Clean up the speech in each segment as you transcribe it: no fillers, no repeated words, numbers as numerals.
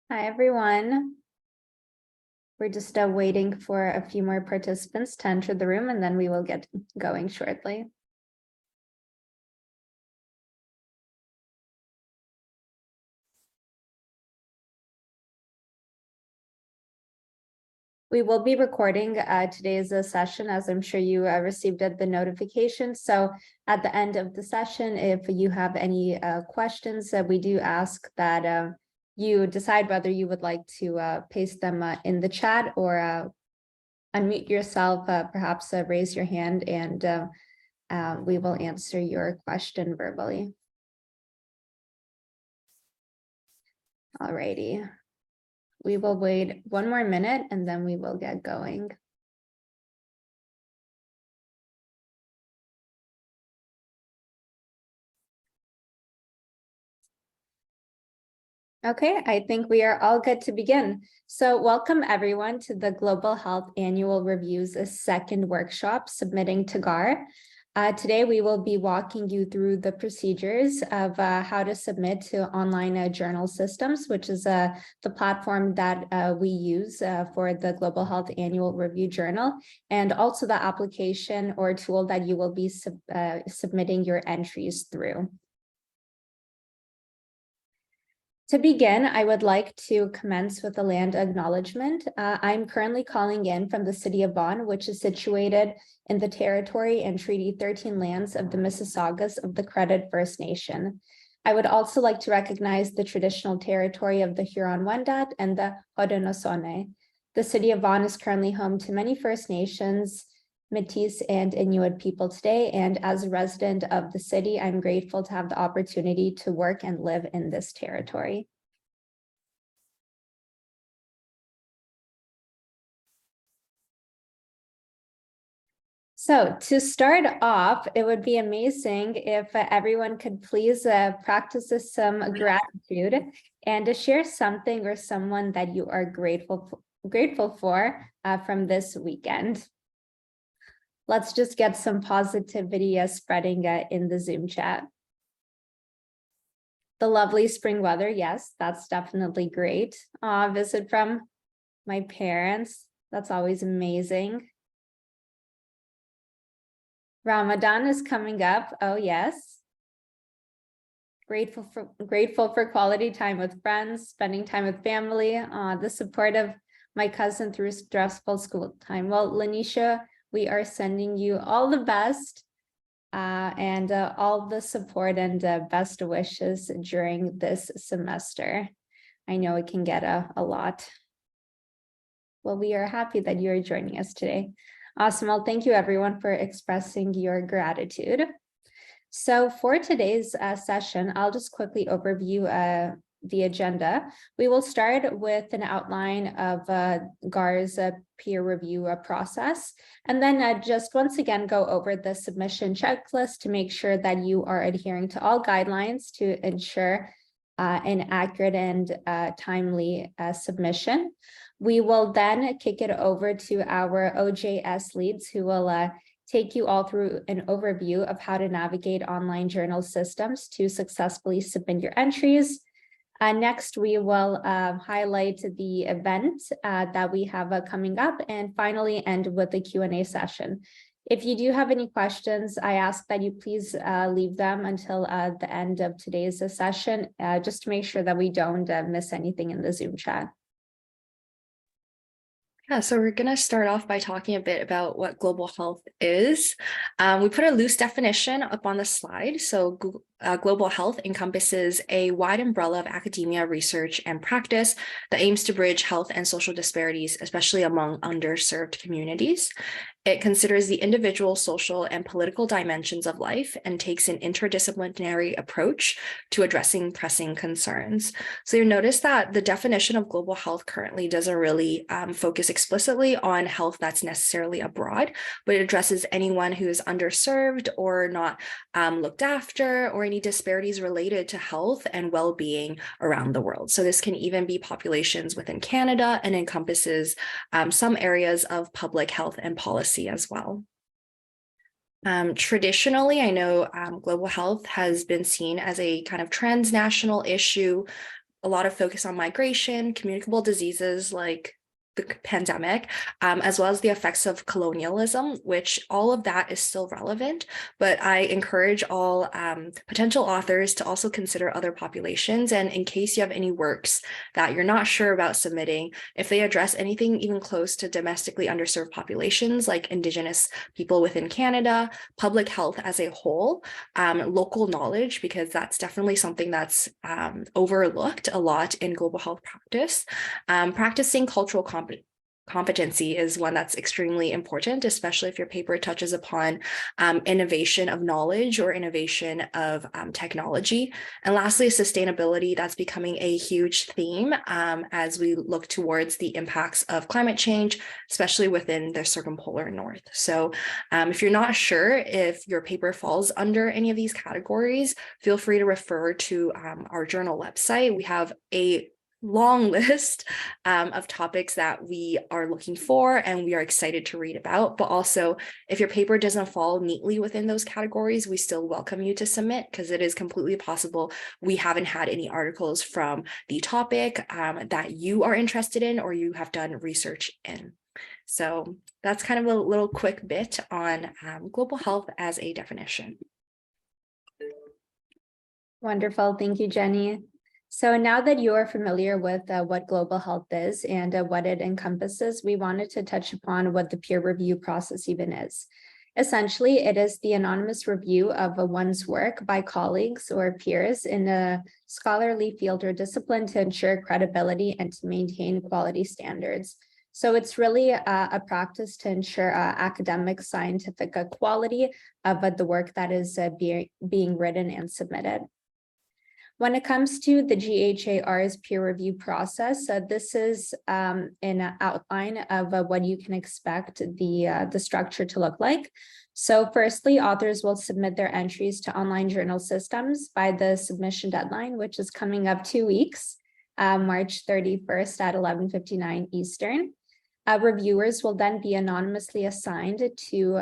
Hi, everyone. We're just waiting for a few more participants to enter the room, and then we will get going shortly. We will be recording today's session, as I'm sure you received the notification. So at the end of the session, if you have any questions, we do ask that you decide whether you would like to paste them in the chat or unmute yourself, perhaps raise your hand, and we will answer your question verbally. Alrighty. We will wait one more minute and then we will get going. Okay, I think we are all good to begin. So welcome everyone to the Global Health Annual Review's second workshop, Submitting to GHAR. Today, we will be walking you through the procedures of how to submit to online journal systems, which is the platform that we use for the Global Health Annual Review Journal, and also the application or tool that you will be submitting your entries through. To begin, I would like to commence with a land acknowledgement. I'm currently calling in from the city of Vaughan, which is situated in the territory and Treaty 13 lands of the Mississaugas of the Credit First Nation. I would also like to recognize the traditional territory of the Huron-Wendat and the Haudenosaunee. The city of Vaughan is currently home to many First Nations, Métis, and Inuit people today, and as a resident of the city, I'm grateful to have the opportunity to work and live in this territory. So to start off, it would be amazing if everyone could please practice some gratitude and to share something or someone that you are grateful for from this weekend. Let's just get some positivity spreading in the Zoom chat. The lovely spring weather, yes, that's definitely great. Visit from my parents, that's always amazing. Ramadan is coming up, oh yes. Grateful for quality time with friends, spending time with family, the support of my cousin through stressful school time. Well, Lanisha, we are sending you all the best and all the support and best wishes during this semester. I know it can get a lot. Well, we are happy that you are joining us today. Awesome. Well, thank you everyone for expressing your gratitude. So for today's session, I'll just quickly overview the agenda. We will start with an outline of GHAR's peer review process, and then just once again go over the submission checklist to make sure that you are adhering to all guidelines to ensure an accurate and timely submission. We will then kick it over to our OJS leads who will take you all through an overview of how to navigate online journal systems to successfully submit your entries. Next, we will highlight the event that we have coming up, and finally end with the Q&A session. If you do have any questions, I ask that you please leave them until the end of today's session, just to make sure that we don't miss anything in the Zoom chat. Yeah, so we're going to start off by talking a bit about what global health is. We put a loose definition up on the slide. So global health encompasses a wide umbrella of academia, research, and practice that aims to bridge health and social disparities, especially among underserved communities. It considers the individual, social, and political dimensions of life and takes an interdisciplinary approach to addressing pressing concerns. So you notice that the definition of global health currently doesn't really focus explicitly on health that's necessarily abroad, but it addresses anyone who is underserved or not looked after, or any disparities related to health and well-being around the world. So this can even be populations within Canada and encompasses some areas of public health and policy as well. Traditionally, I know global health has been seen as a kind of transnational issue, a lot of focus on migration, communicable diseases like the pandemic, as well as the effects of colonialism, which all of that is still relevant. But I encourage all potential authors to also consider other populations. And in case you have any works that you're not sure about submitting, if they address anything even close to domestically underserved populations like Indigenous people within Canada, public health as a whole, local knowledge, because that's definitely something that's overlooked a lot in global health practice. Practicing cultural competency is one that's extremely important, especially if your paper touches upon innovation of knowledge or innovation of technology. And lastly, sustainability, that's becoming a huge theme as we look towards the impacts of climate change, especially within the circumpolar north. So if you're not sure if your paper falls under any of these categories, feel free to refer to our journal website. We have a long list of topics that we are looking for and we are excited to read about. But also, if your paper doesn't fall neatly within those categories, we still welcome you to submit, because it is completely possible we haven't had any articles from the topic that you are interested in or you have done research in. So that's kind of a little quick bit on global health as a definition. Wonderful. Thank you, Jenny. So now that you are familiar with what global health is and what it encompasses, we wanted to touch upon what the peer review process even is. Essentially, it is the anonymous review of one's work by colleagues or peers in a scholarly field or discipline to ensure credibility and to maintain quality standards. So it's really a practice to ensure academic scientific quality of the work that is being written and submitted. When it comes to the GHAR's peer review process, this is an outline of what you can expect the structure to look like. So firstly, authors will submit their entries to online journal systems by the submission deadline, which is coming up 2 weeks, March 31st at 11:59 Eastern. Reviewers will then be anonymously assigned to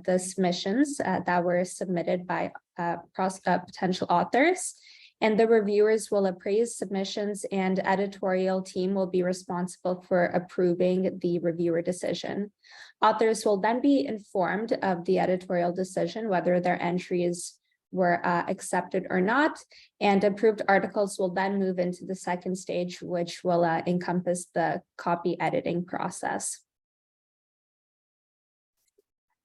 the submissions that were submitted by potential authors. And the reviewers will appraise submissions and editorial team will be responsible for approving the reviewer decision. Authors will then be informed of the editorial decision, whether their entries were accepted or not, and approved articles will then move into the second stage, which will encompass the copy editing process.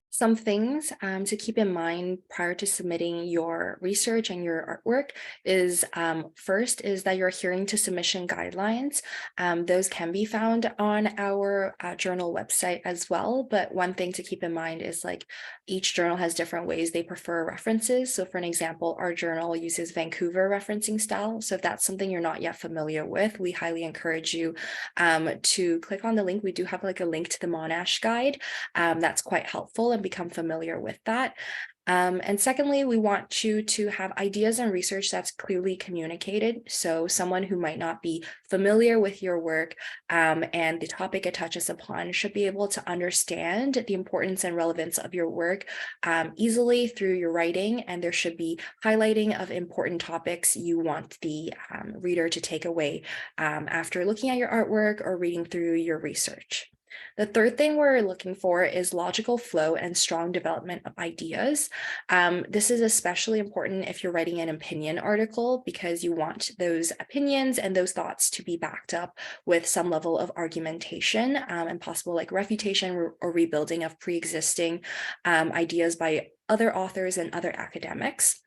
Some things to keep in mind prior to submitting your research and your artwork is first is that you're adhering to submission guidelines. Those can be found on our journal website as well. But one thing to keep in mind is like each journal has different ways they prefer references. So for an example, our journal uses Vancouver referencing style. So if that's something you're not yet familiar with, we highly encourage you to click on the link. We do have like a link to the Monash guide that's quite helpful and become familiar with that. And secondly, we want you to have ideas and research that's clearly communicated. So someone who might not be familiar with your work and the topic it touches upon should be able to understand the importance and relevance of your work easily through your writing. And there should be highlighting of important topics you want the reader to take away after looking at your artwork or reading through your research. The third thing we're looking for is logical flow and strong development of ideas. This is especially important if you're writing an opinion article because you want those opinions and those thoughts to be backed up with some level of argumentation and possible like refutation or rebuilding of pre-existing ideas by other authors and other academics.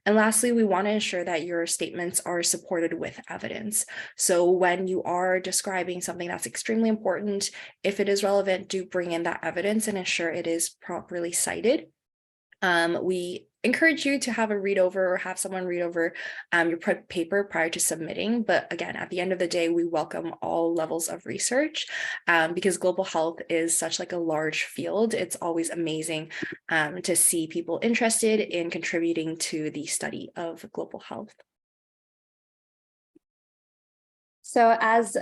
And lastly, we want to ensure that your statements are supported with evidence. So when you are describing something that's extremely important, if it is relevant, do bring in that evidence and ensure it is properly cited. We encourage you to have a read over or have someone read over your paper prior to submitting. But again, at the end of the day, we welcome all levels of research because global health is such like a large field. It's always amazing to see people interested in contributing to the study of global health. So as,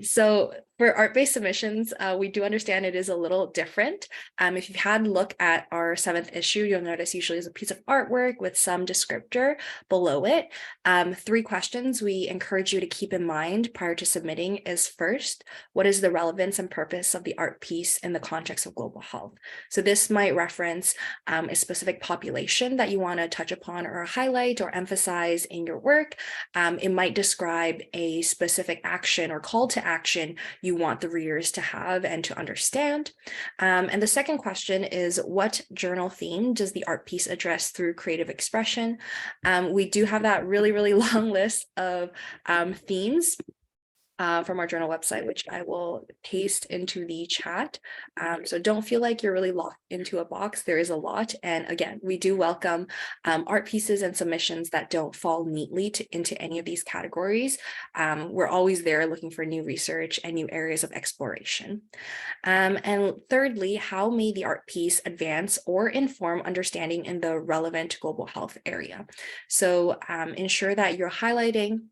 So For art-based submissions, we do understand it is a little different. If you've had a look at our 7th issue, you'll notice usually is a piece of artwork with some descriptor below it. 3 questions we encourage you to keep in mind prior to submitting is first, what is the relevance and purpose of the art piece in the context of global health? So this might reference a specific population that you want to touch upon or highlight or emphasize in your work. It might describe a specific action or call to action you want the readers to have and to understand. And the second question is, what journal theme does the art piece address through creative expression? We do have that really, really long list of themes from our journal website, which I will paste into the chat. So don't feel like you're really locked into a box. There is a lot. And again, we do welcome art pieces and submissions that don't fall neatly into any of these categories. We're always there looking for new research and new areas of exploration. And thirdly, how may the art piece advance or inform understanding in the relevant global health area? So ensure that you're highlighting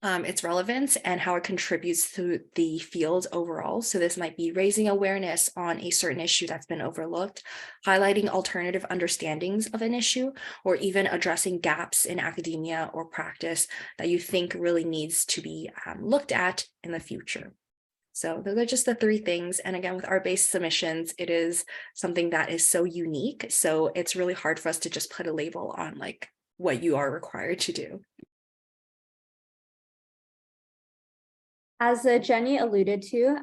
its relevance and how it contributes to the field overall. So this might be raising awareness on a certain issue that's been overlooked, highlighting alternative understandings of an issue, or even addressing gaps in academia or practice that you think really needs to be looked at in the future. So those are just the 3 things. And again, with art-based submissions, it is something that is so unique. So it's really hard for us to just put a label on like what you are required to do. As Jenny alluded to,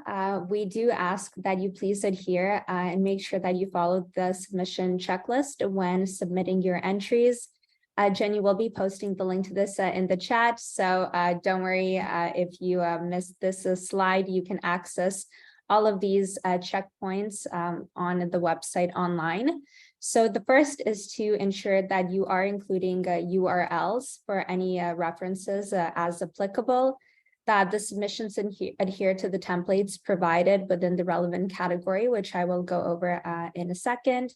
we do ask that you please adhere and make sure that you follow the submission checklist when submitting your entries. Jenny will be posting the link to this in the chat, so don't worry if you missed this slide. You can access all of these checkpoints on the website online. So the first is to ensure that you are including URLs for any references as applicable, that the submissions adhere to the templates provided within the relevant category, which I will go over in a second.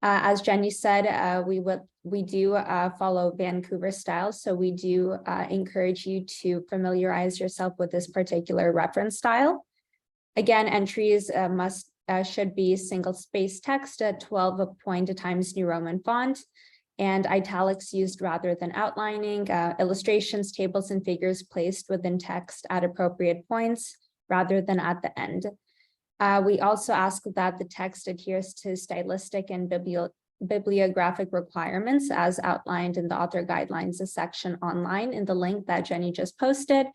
As Jenny said, we do follow Vancouver style, so we do encourage you to familiarize yourself with this particular reference style. Again, entries should be single space text at 12 Times New Roman font, and italics used rather than outlining, illustrations, tables, and figures placed within text at appropriate points rather than at the end. We also ask that the text adheres to stylistic and bibliographic requirements as outlined in the author guidelines section online in the link that Jenny just posted,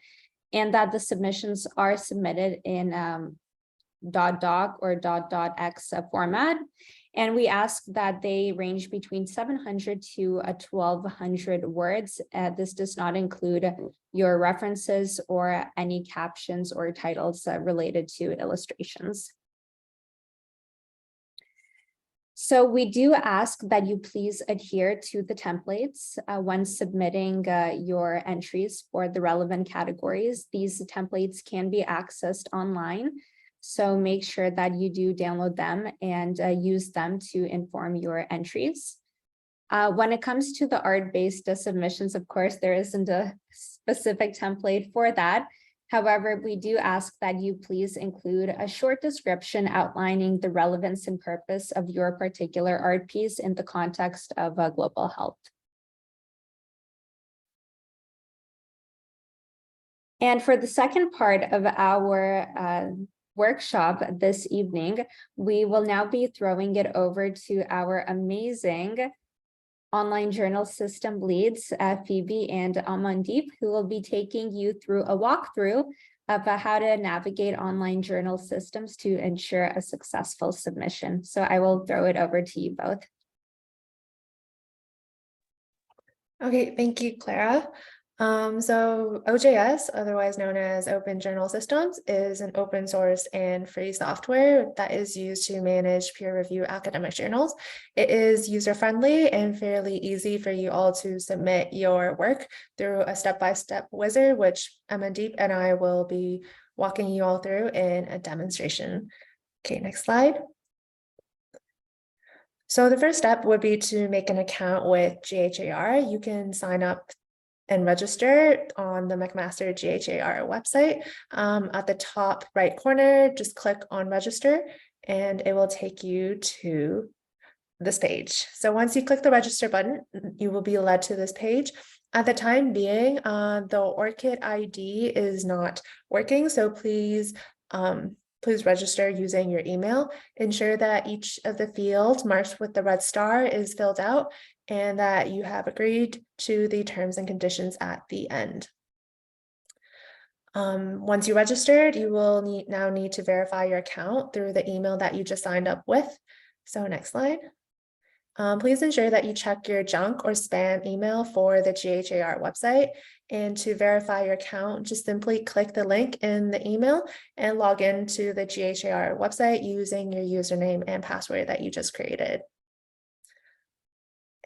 and that the submissions are submitted in .doc or .x format. And we ask that they range between 700 to 1,200 words. This does not include your references or any captions or titles related to illustrations. So we do ask that you please adhere to the templates when submitting your entries for the relevant categories. These templates can be accessed online, so make sure that you do download them and use them to inform your entries. When it comes to the art-based submissions, of course, there isn't a specific template for that. However, we do ask that you please include a short description outlining the relevance and purpose of your particular art piece in the context of global health. And for the second part of our workshop this evening, we will now be throwing it over to our amazing online journal system leads, Phoebe and Amandeep, who will be taking you through a walkthrough of how to navigate online journal systems to ensure a successful submission. So I will throw it over to you both. Okay, thank you, Clara. So OJS, otherwise known as Open Journal Systems, is an open source and free software that is used to manage peer review academic journals. It is user-friendly and fairly easy for you all to submit your work through a step-by-step wizard, which Amandeep and I will be walking you all through in a demonstration. Okay, next slide. So the first step would be to make an account with GHAR. You can sign up and register on the McMaster GHAR website. At the top right corner, just click on register and it will take you to this page. So once you click the register button, you will be led to this page. At the time being, the ORCID ID is not working, so please register using your email. Ensure that each of the fields marked with the red star is filled out and that you have agreed to the terms and conditions at the end. Once you registered, you will now need to verify your account through the email that you just signed up with. So next slide. Please ensure that you check your junk or spam email for the GHAR website. And to verify your account, just simply click the link in the email and log into the GHAR website using your username and password that you just created.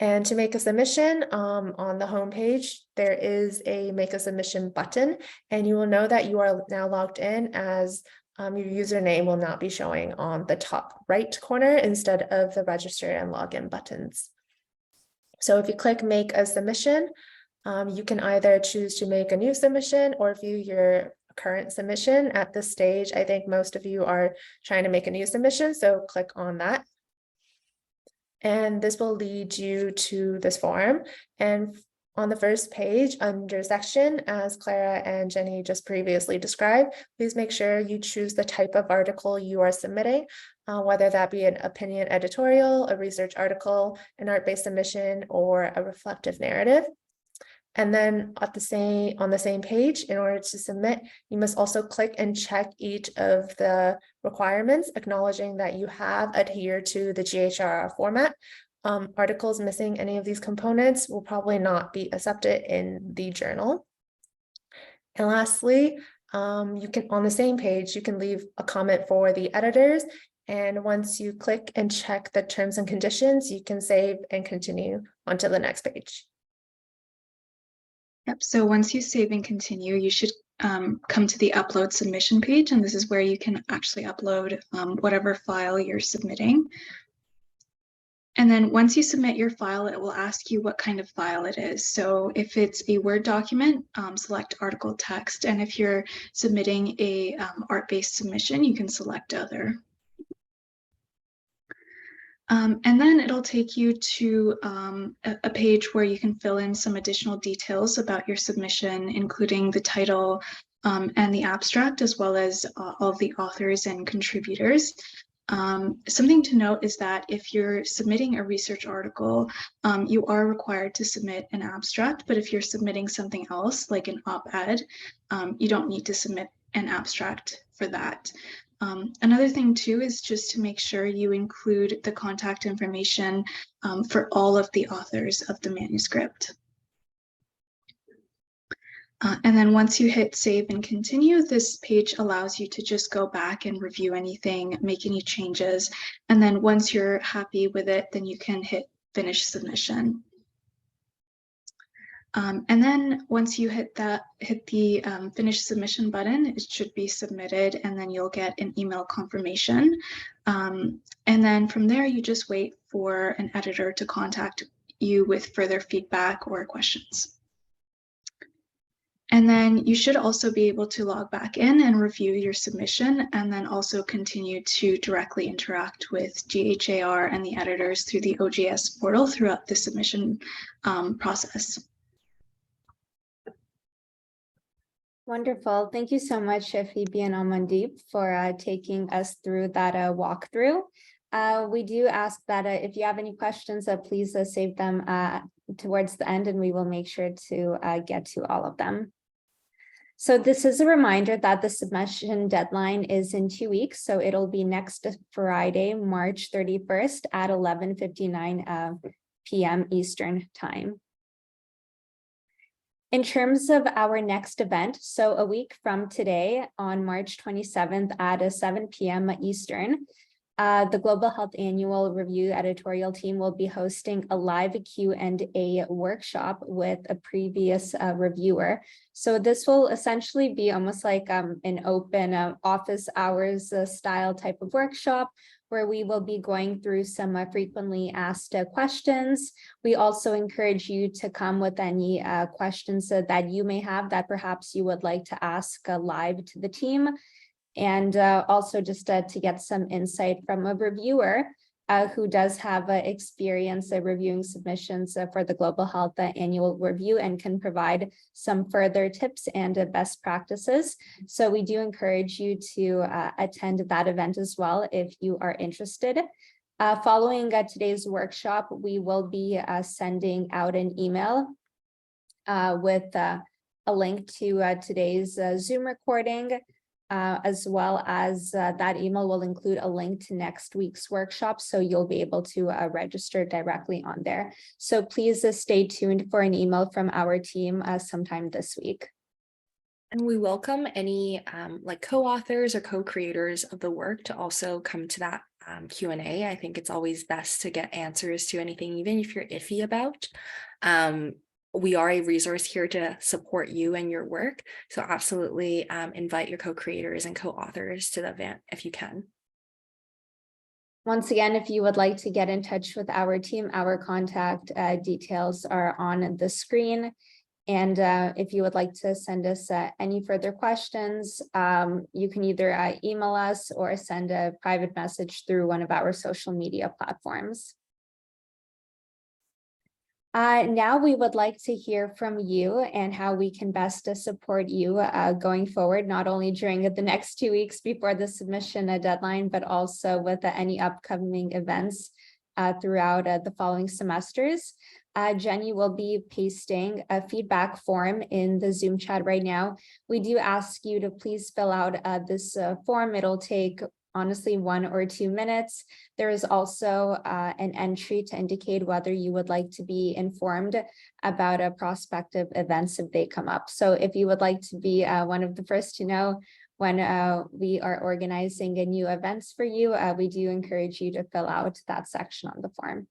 And to make a submission, on the homepage, there is a make a submission button, and you will know that you are now logged in as your username will not be showing on the top right corner instead of the register and login buttons. So if you click make a submission, you can either choose to make a new submission or view your current submission. At this stage, I think most of you are trying to make a new submission, so click on that. And this will lead you to this form. And on the first page under section, as Clara and Jenny just previously described, please make sure you choose the type of article you are submitting, whether that be an opinion editorial, a research article, an art-based submission, or a reflective narrative. And then on the same page, in order to submit, you must also click and check each of the requirements, acknowledging that you have adhered to the GHAR format. Articles missing any of these components will probably not be accepted in the journal. And lastly, you can, on the same page, you can leave a comment for the editors. And once you click and check the terms and conditions, you can save and continue onto the next page. Yep, so once you save and continue, you should come to the upload submission page, and this is where you can actually upload whatever file you're submitting. And then once you submit your file, it will ask you what kind of file it is. So if it's a Word document, select article text, and if you're submitting a art-based submission, you can select other. And then it'll take you to a page where you can fill in some additional details about your submission, including the title and the abstract, as well as all the authors and contributors. Something to note is that if you're submitting a research article, you are required to submit an abstract, but if you're submitting something else, like an op-ed, you don't need to submit an abstract for that. Another thing too is just to make sure you include the contact information for all of the authors of the manuscript. And then once you hit save and continue, this page allows you to just go back and review anything, make any changes. And then once you're happy with it, then you can hit finish submission. And then once you hit the finish submission button, it should be submitted, and then you'll get an email confirmation. And then from there, you just wait for an editor to contact you with further feedback or questions. And then you should also be able to log back in and review your submission, and then also continue to directly interact with GHAR and the editors through the OGS portal throughout the submission process. Wonderful. Thank you so much, Phoebe and Amandeep, for taking us through that walkthrough. We do ask that if you have any questions, please save them towards the end, and we will make sure to get to all of them. So this is a reminder that the submission deadline is in 2 weeks. So it'll be next Friday, March 31st at 11:59 p.m. Eastern time. In terms of our next event, so a week from today on March 27th at 7 p.m. Eastern, the Global Health Annual Review editorial team will be hosting a live Q&A workshop with a previous reviewer. So this will essentially be almost like an open office hours style type of workshop where we will be going through some frequently asked questions. We also encourage you to come with any questions that you may have that perhaps you would like to ask live to the team. And also just to get some insight from a reviewer who does have experience reviewing submissions for the Global Health Annual Review and can provide some further tips and best practices. So we do encourage you to attend that event as well if you are interested. Following today's workshop, we will be sending out an email with a link to today's Zoom recording. As well as that email will include a link to next week's workshop, so you'll be able to register directly on there. So please stay tuned for an email from our team sometime this week. And we welcome any like co-authors or co-creators of the work to also come to that Q&A. I think it's always best to get answers to anything, even if you're iffy about. We are a resource here to support you and your work. So absolutely invite your co-creators and co-authors to the event if you can. Once again, if you would like to get in touch with our team, our contact details are on the screen. And if you would like to send us any further questions, you can either email us or send a private message through one of our social media platforms. Now we would like to hear from you and how we can best support you going forward, not only during the next 2 weeks before the submission deadline, but also with any upcoming events throughout the following semesters. Jenny will be pasting a feedback form in the Zoom chat right now. We do ask you to please fill out this form. It'll take honestly 1 or 2 minutes. There is also an entry to indicate whether you would like to be informed about prospective events if they come up. So if you would like to be one of the first to know when we are organizing new events for you, we do encourage you to fill out that section on the form.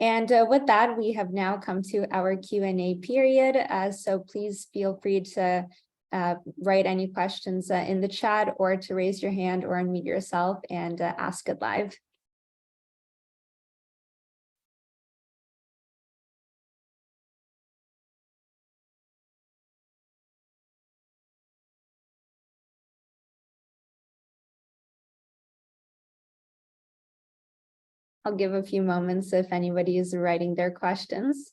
And with that, we have now come to our Q&A period. So please feel free to write any questions in the chat or to raise your hand or unmute yourself and ask it live. I'll give a few moments if anybody is writing their questions.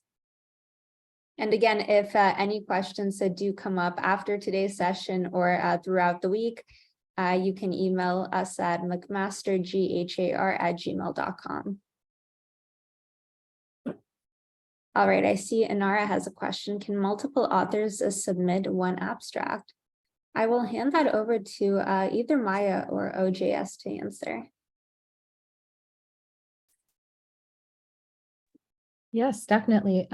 And again, if any questions that do come up after today's session or throughout the week, you can email us at mcmasterghar@gmail.com. All right, I see Inara has a question. Can multiple authors submit one abstract? I will hand that over to either Maya or OJS to answer. Yes, definitely.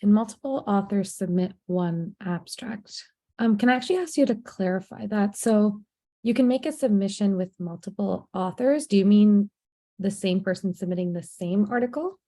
Can multiple authors submit one abstract? Can I actually ask you to clarify that? So you can make a submission with multiple authors. Do you mean the same person submitting the same article?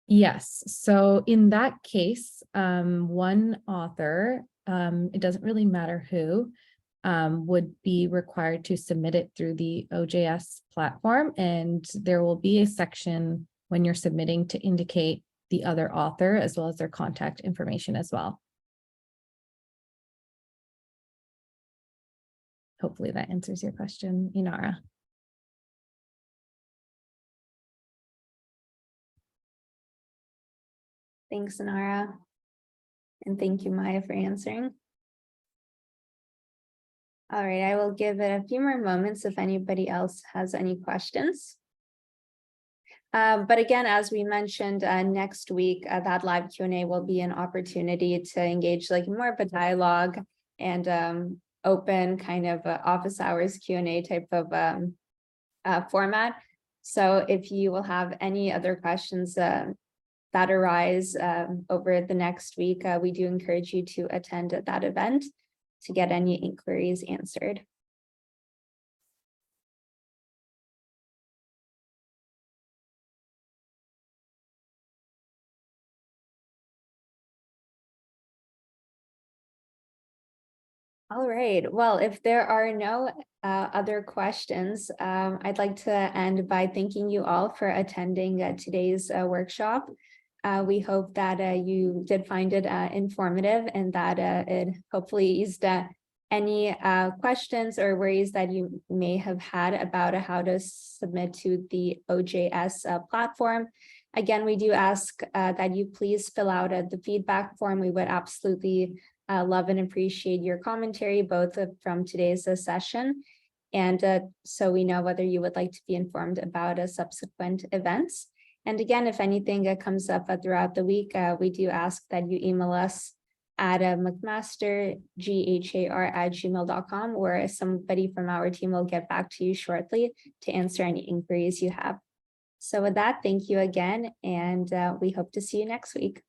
Yes. So in that case, one author, it doesn't really matter who, would be required to submit it through the OJS platform. And there will be a section when you're submitting to indicate the other author as well as their contact information as well. Hopefully that answers your question, Inara. Thanks, Inara. And thank you, Maya, for answering. All right, I will give it a few more moments if anybody else has any questions. But again, as we mentioned, next week, that live Q&A will be an opportunity to engage like more of a dialogue and open kind of office hours Q&A type of format. So if you will have any other questions that arise over the next week, we do encourage you to attend that event to get any inquiries answered. All right, well, if there are no other questions, I'd like to end by thanking you all for attending today's workshop. We hope that you did find it informative and that it hopefully eased any questions or worries that you may have had about how to submit to the OJS platform. Again, we do ask that you please fill out the feedback form. We would absolutely love and appreciate your commentary, both from today's session and so we know whether you would like to be informed about subsequent events. And again, if anything comes up throughout the week, we do ask that you email us at mcmasterghar@gmail.com, or somebody from our team will get back to you shortly to answer any inquiries you have. So with that, thank you again, and we hope to see you next week.